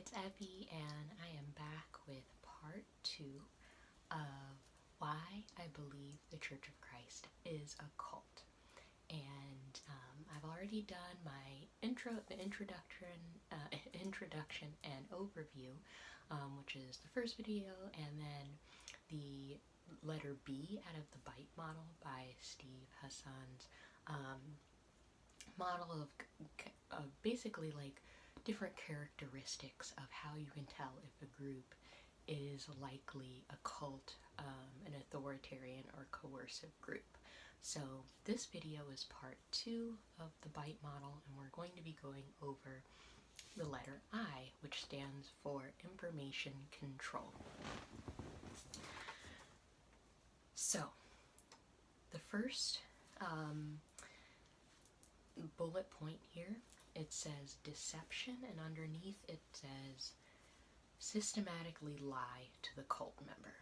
it's Evie, and I am back with part 2 of why I believe the Church of Christ is a cult. And I've already done my introduction and overview, which is the first video, and then the letter B out of the B.I.T.E model by Hassan's model of basically like different characteristics of how you can tell if a group is likely a cult, an authoritarian or coercive group. So this video is part 2 of the B.I.T.E model, and we're going to be going over the letter I, which stands for information control. So the first bullet point here, it says deception, and underneath it says systematically lie to the cult member.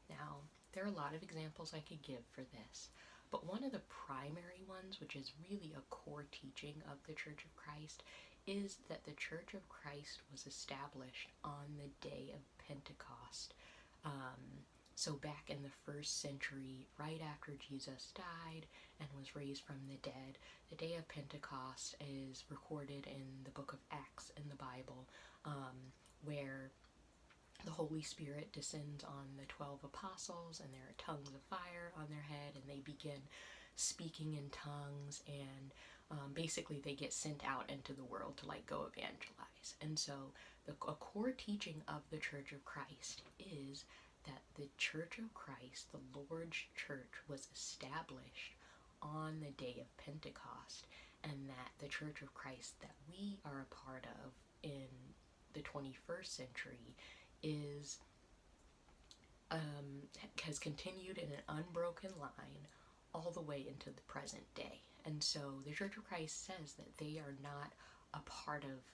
Now, there are a lot of examples I could give for this, but one of the primary ones, which is really a core teaching of the Church of Christ, is that the Church of Christ was established on the day of Pentecost. So back in the 1st century, right after Jesus died and was raised from the dead, the day of Pentecost is recorded in the book of Acts in the Bible, where the Holy Spirit descends on the 12 apostles, and there are tongues of fire on their head, and they begin speaking in tongues, and basically they get sent out into the world to go evangelize. And so a core teaching of the Church of Christ is that the Church of Christ, the Lord's Church, was established on the day of Pentecost, and that the Church of Christ that we are a part of in the 21st century has continued in an unbroken line all the way into the present day. And so the Church of Christ says that they are not a part of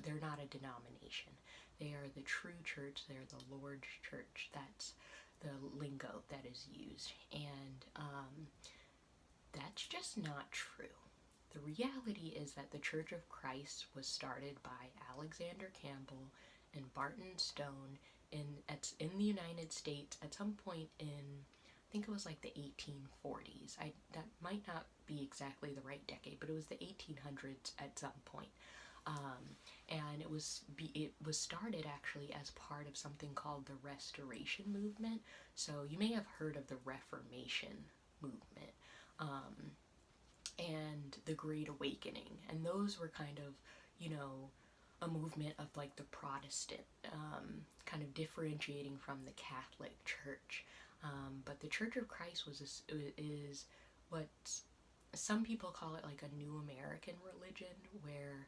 they're not a denomination. They are the true church. They're the Lord's church. That's the lingo that is used. And that's just not true. The reality is that the Church of Christ was started by Alexander Campbell and Barton Stone in the United States at some point in, I think it was the 1840s. That might not be exactly the right decade, but it was the 1800s at some point. And it was started actually as part of something called the Restoration Movement. So you may have heard of the Reformation movement and the Great Awakening, and those were kind of, a movement of the Protestant, kind of differentiating from the Catholic Church. But the Church of Christ is what some people call it a New American religion, where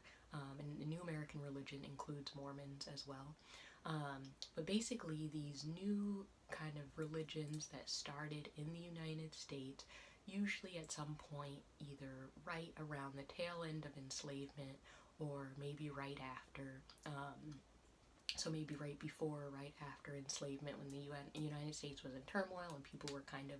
and the New American religion includes Mormons as well. But basically these new kind of religions that started in the United States, usually at some point either right around the tail end of enslavement or maybe right after, so maybe right before or right after enslavement, when the United States was in turmoil and people were kind of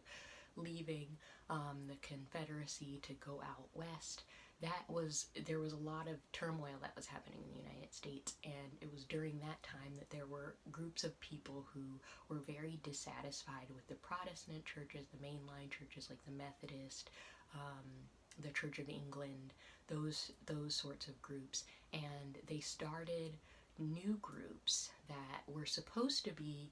leaving the Confederacy to go out west. There was a lot of turmoil that was happening in the United States, and it was during that time that there were groups of people who were very dissatisfied with the Protestant churches, the mainline churches like the Methodist, the Church of England, those sorts of groups, and they started new groups that were supposed to be,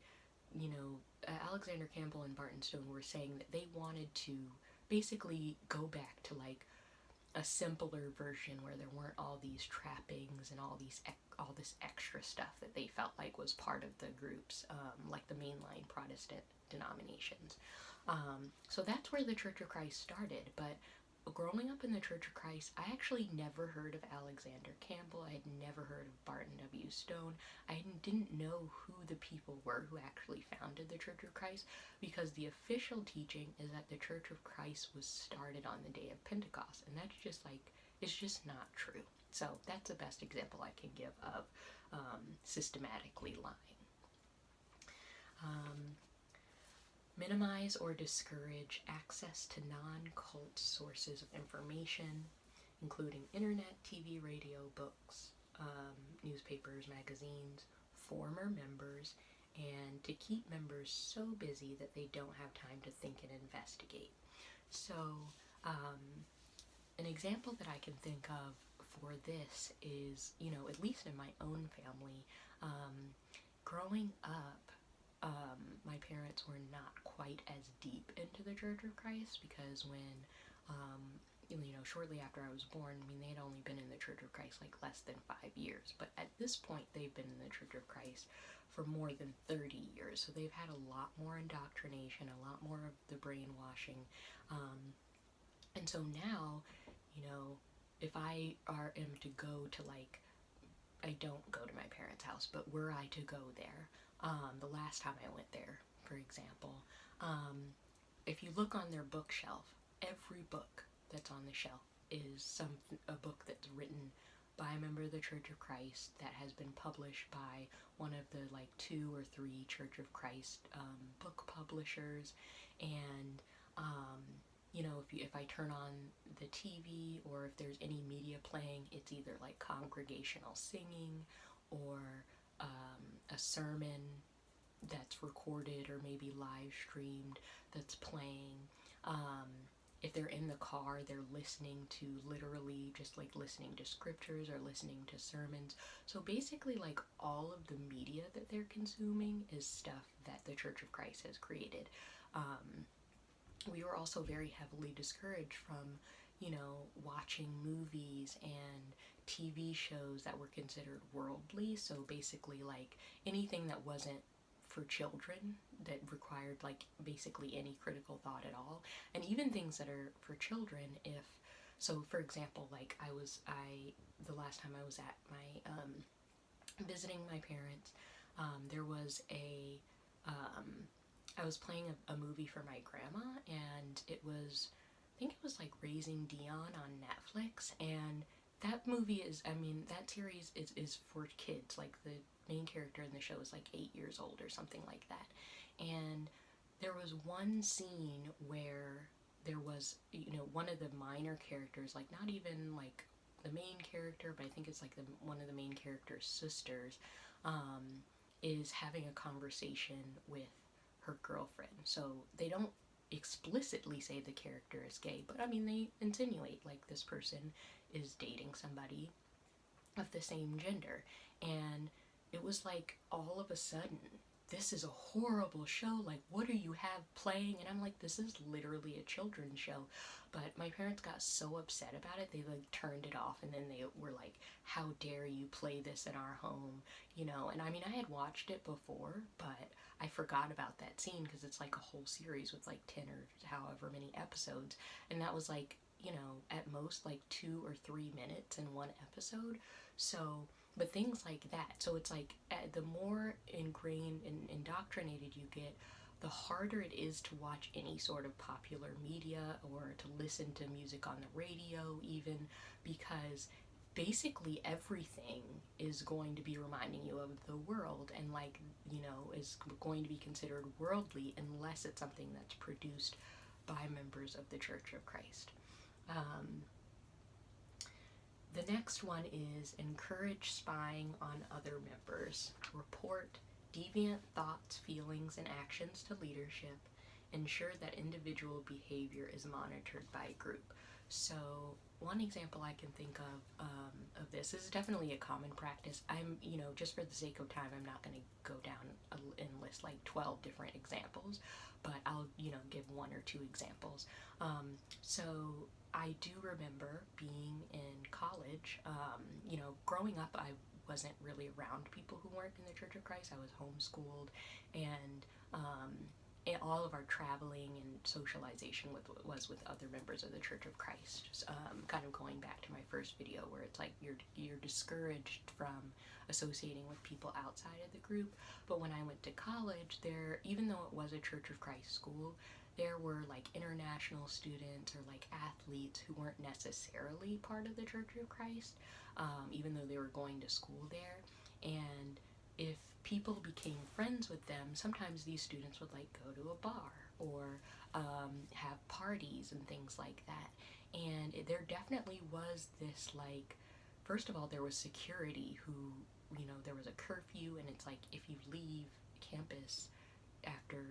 Alexander Campbell and Barton Stone were saying that they wanted to basically go back to a simpler version where there weren't all these trappings and all this extra stuff that they felt was part of the groups, like the mainline Protestant denominations. So that's where the Church of Christ started. But growing up in the Church of Christ, I actually never heard of Alexander Campbell. I had never heard of Barton W. Stone. I didn't know who the people were who actually founded the Church of Christ, because the official teaching is that the Church of Christ was started on the day of Pentecost, and that's just it's just not true. So that's the best example I can give of systematically lying. Minimize or discourage access to non-cult sources of information, including internet, TV, radio, books, newspapers, magazines, former members, and to keep members so busy that they don't have time to think and investigate. So, an example that I can think of for this is, at least in my own family, growing up, my parents were not quite as deep into the Church of Christ because when, shortly after I was born, they had only been in the Church of Christ like less than 5 years. But at this point, they've been in the Church of Christ for more than 30 years. So they've had a lot more indoctrination, a lot more of the brainwashing. And so now, if I am to go to I don't go to my parents' house, but were I to go there, the last time I went there, for example, if you look on their bookshelf, every book that's on the shelf is a book that's written by a member of the Church of Christ that has been published by one of the 2 or 3 Church of Christ book publishers. And if I turn on the TV or if there's any media playing, it's either congregational singing or a sermon that's recorded or maybe live streamed that's playing. If they're in the car, they're listening to literally just listening to scriptures or listening to sermons. So basically all of the media that they're consuming is stuff that the Church of Christ has created. We were also very heavily discouraged from, watching movies and TV shows that were considered worldly. So basically anything that wasn't for children, that required basically any critical thought at all, and even things that are for children. For example, the last time I was at my visiting my parents, there was I was playing a movie for my grandma, and I think it was Raising Dion on Netflix, and that movie that series is for kids. The main character in the show is 8 years old or something like that. And there was one scene where there was, one of the minor characters, not even the main character, but I think it's one of the main character's sisters, is having a conversation with her girlfriend. So they don't explicitly say the character is gay, but they insinuate this person is dating somebody of the same gender. And it was all of a sudden, this is a horrible show, what do you have playing? And I'm this is literally a children's show. But my parents got so upset about it, they turned it off, and then they were how dare you play this in our home, and I had watched it before, but I forgot about that scene because it's a whole series with 10 or however many episodes, and that was at most 2 or 3 minutes in one episode. So, but things like that. So it's the more ingrained and indoctrinated you get, the harder it is to watch any sort of popular media or to listen to music on the radio even, because basically everything is going to be reminding you of the world and is going to be considered worldly unless it's something that's produced by members of the Church of Christ. The next one is encourage spying on other members. Report deviant thoughts, feelings, and actions to leadership. Ensure that individual behavior is monitored by a group. So one example I can think of this is definitely a common practice. I'm, just for the sake of time, I'm not going to go down and list 12 different examples, but I'll, give 1 or 2 examples. So I do remember being in college, growing up, I wasn't really around people who weren't in the Church of Christ. I was homeschooled, and all of our traveling and socialization was with other members of the Church of Christ. Kind of going back to my first video where it's you're discouraged from associating with people outside of the group. But when I went to college, even though it was a Church of Christ school, there were international students or athletes who weren't necessarily part of the Church of Christ, even though they were going to school there. And if people became friends with them, sometimes these students would go to a bar or have parties and things like that. And there definitely was this first of all, there was security who, there was a curfew, and it's like if you leave campus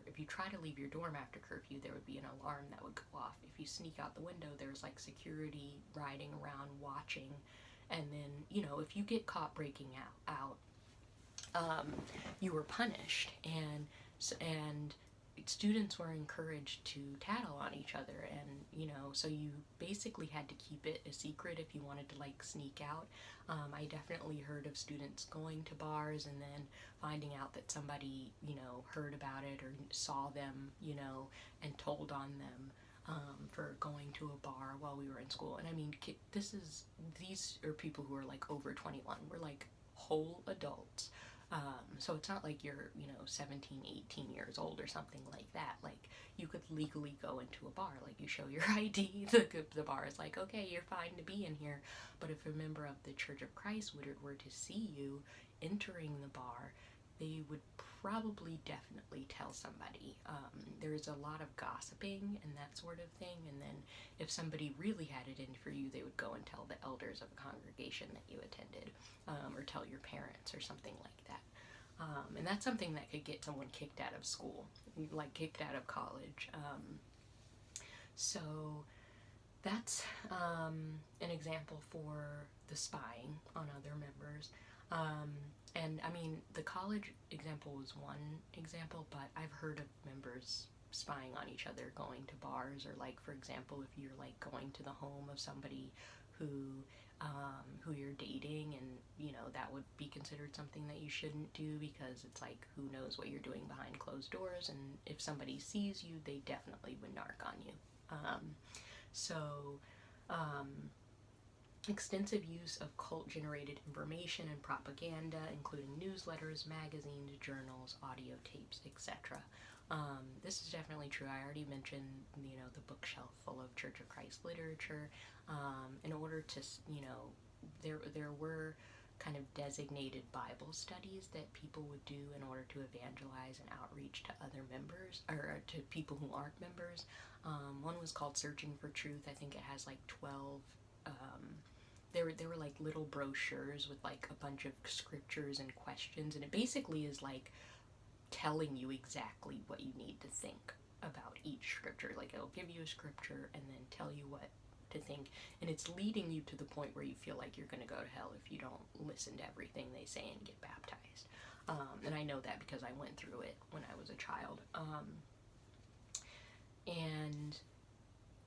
if you try to leave your dorm after curfew, there would be an alarm that would go off. If you sneak out the window, there's like security riding around watching. And then, if you get caught breaking out, you were punished. And students were encouraged to tattle on each other, and so you basically had to keep it a secret if you wanted to like sneak out. I definitely heard of students going to bars and then finding out that somebody heard about it or saw them and told on them for going to a bar while we were in school. And I mean, these are people who are like over 21. We're like whole adults. So it's not like you're, 17, 18 years old or something like that. Like, you could legally go into a bar. Like, you show your ID, the bar is like, okay, you're fine to be in here. But if a member of the Church of Christ were to see you entering the bar, they would probably definitely tell somebody. There's a lot of gossiping and that sort of thing. And then if somebody really had it in for you, they would go and tell the elders of a congregation that you attended, or tell your parents or something like that. And that's something that could get someone kicked out of school, like kicked out of college. So that's an example for the spying on other members. And I mean, the college example was one example, but I've heard of members spying on each other, going to bars, or like, for example, if you're like going to the home of somebody who you're dating, and that would be considered something that you shouldn't do, because it's like, who knows what you're doing behind closed doors, and if somebody sees you, they definitely would narc on you. Extensive use of cult-generated information and propaganda, including newsletters, magazines, journals, audio tapes, etc. This is definitely true. I already mentioned, the bookshelf full of Church of Christ literature. In order to, there were kind of designated Bible studies that people would do in order to evangelize and outreach to other members, or to people who aren't members. One was called Searching for Truth. I think it has like 12, there were like little brochures with like a bunch of scriptures and questions, and it basically is like telling you exactly what you need to think about each scripture. Like, it'll give you a scripture and then tell you what to think, and it's leading you to the point where you feel like you're going to go to hell if you don't listen to everything they say and get baptized. And I know that because I went through it when I was a child. And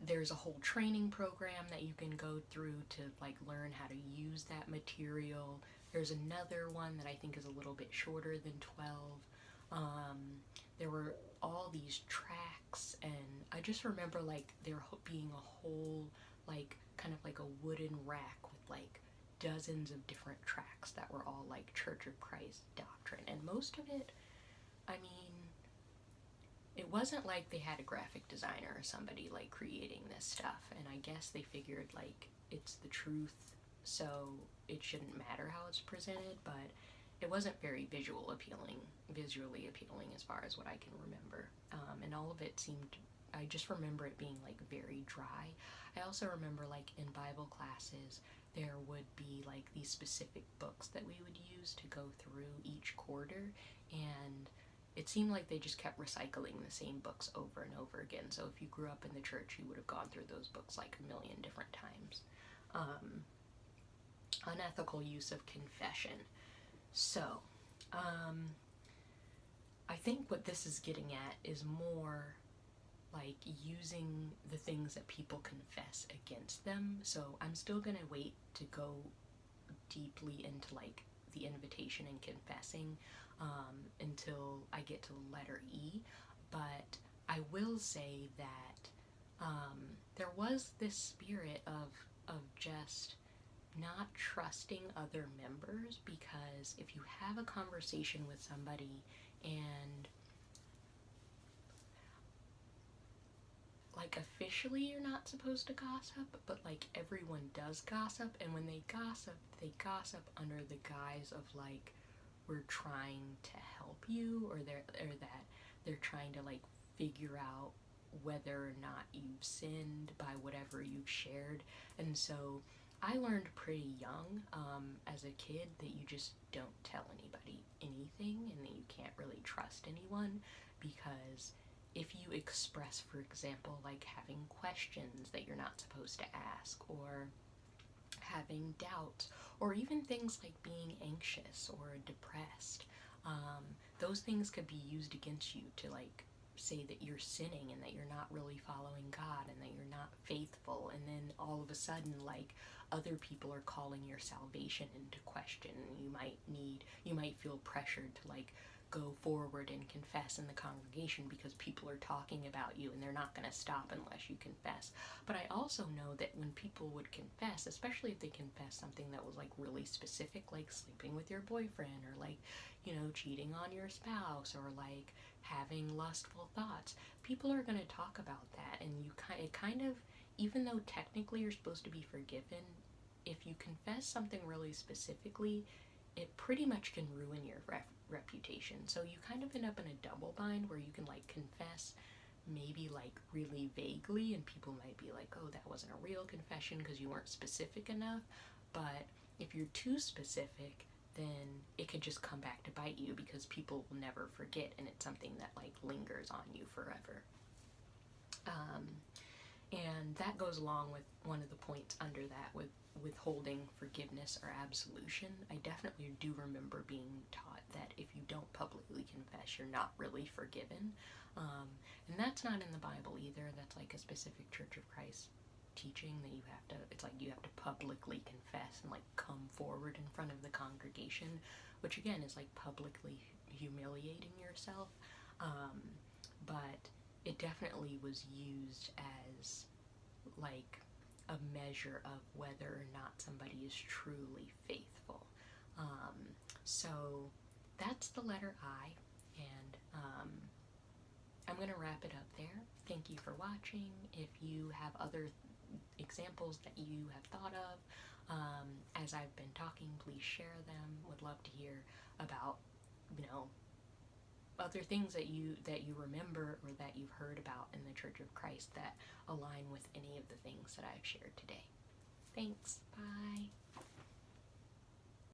there's a whole training program that you can go through to like learn how to use that material. There's another one that I think is a little bit shorter than 12. There were all these tracks, and I just remember like there being a whole like kind of like a wooden rack with like dozens of different tracks that were all like Church of Christ doctrine. And most of it, I mean, it wasn't like they had a graphic designer or somebody like creating this stuff, and I guess they figured like it's the truth, so it shouldn't matter how it's presented. But it wasn't very visually appealing as far as what I can remember. And all of it seemed, I just remember it being like very dry. I also remember like in Bible classes, there would be like these specific books that we would use to go through each quarter, and it seemed like they just kept recycling the same books over and over again. So if you grew up in the church, you would have gone through those books like a million different times. Unethical use of confession. So, I think what this is getting at is more like using the things that people confess against them. So I'm still gonna wait to go deeply into like the invitation and confessing until I get to the letter E. But I will say that there was this spirit of just not trusting other members, because if you have a conversation with somebody and like officially you're not supposed to gossip, but like everyone does gossip, and when they gossip under the guise of like, we're trying to help you, or that they're trying to like figure out whether or not you've sinned by whatever you've shared. And so I learned pretty young as a kid that you just don't tell anybody anything and that you can't really trust anyone, because if you express, for example, like having questions that you're not supposed to ask, or having doubts, or even things like being anxious or depressed, um, those things could be used against you to like say that you're sinning and that you're not really following God and that you're not faithful, and then all of a sudden like other people are calling your salvation into question, and you might feel pressured to like go forward and confess in the congregation because people are talking about you and they're not going to stop unless you confess. But I also know that when people would confess, especially if they confess something that was like really specific, like sleeping with your boyfriend, or like, you know, cheating on your spouse, or like having lustful thoughts, people are going to talk about that. And it kind of, even though technically you're supposed to be forgiven, if you confess something really specifically, it pretty much can ruin your reputation. So you kind of end up in a double bind where you can like confess maybe like really vaguely, and people might be like, oh, that wasn't a real confession because you weren't specific enough. But if you're too specific, then it could just come back to bite you, because people will never forget, and it's something that like lingers on you forever. um, and that goes along with one of the points under that, with withholding forgiveness or absolution. I definitely do remember being taught that if you don't publicly confess, you're not really forgiven. And that's not in the Bible either. That's like a specific Church of Christ teaching that you have to, it's like you have to publicly confess and like come forward in front of the congregation, which again is like publicly humiliating yourself. But it definitely was used as like a measure of whether or not somebody is truly faithful. Um, so that's the letter I, and I'm going to wrap it up there. Thank you for watching. If you have other examples that you have thought of as I've been talking, please share them. Would love to hear about, you know, other things that you remember or that you've heard about in the Church of Christ that align with any of the things that I've shared today. Thanks. Bye.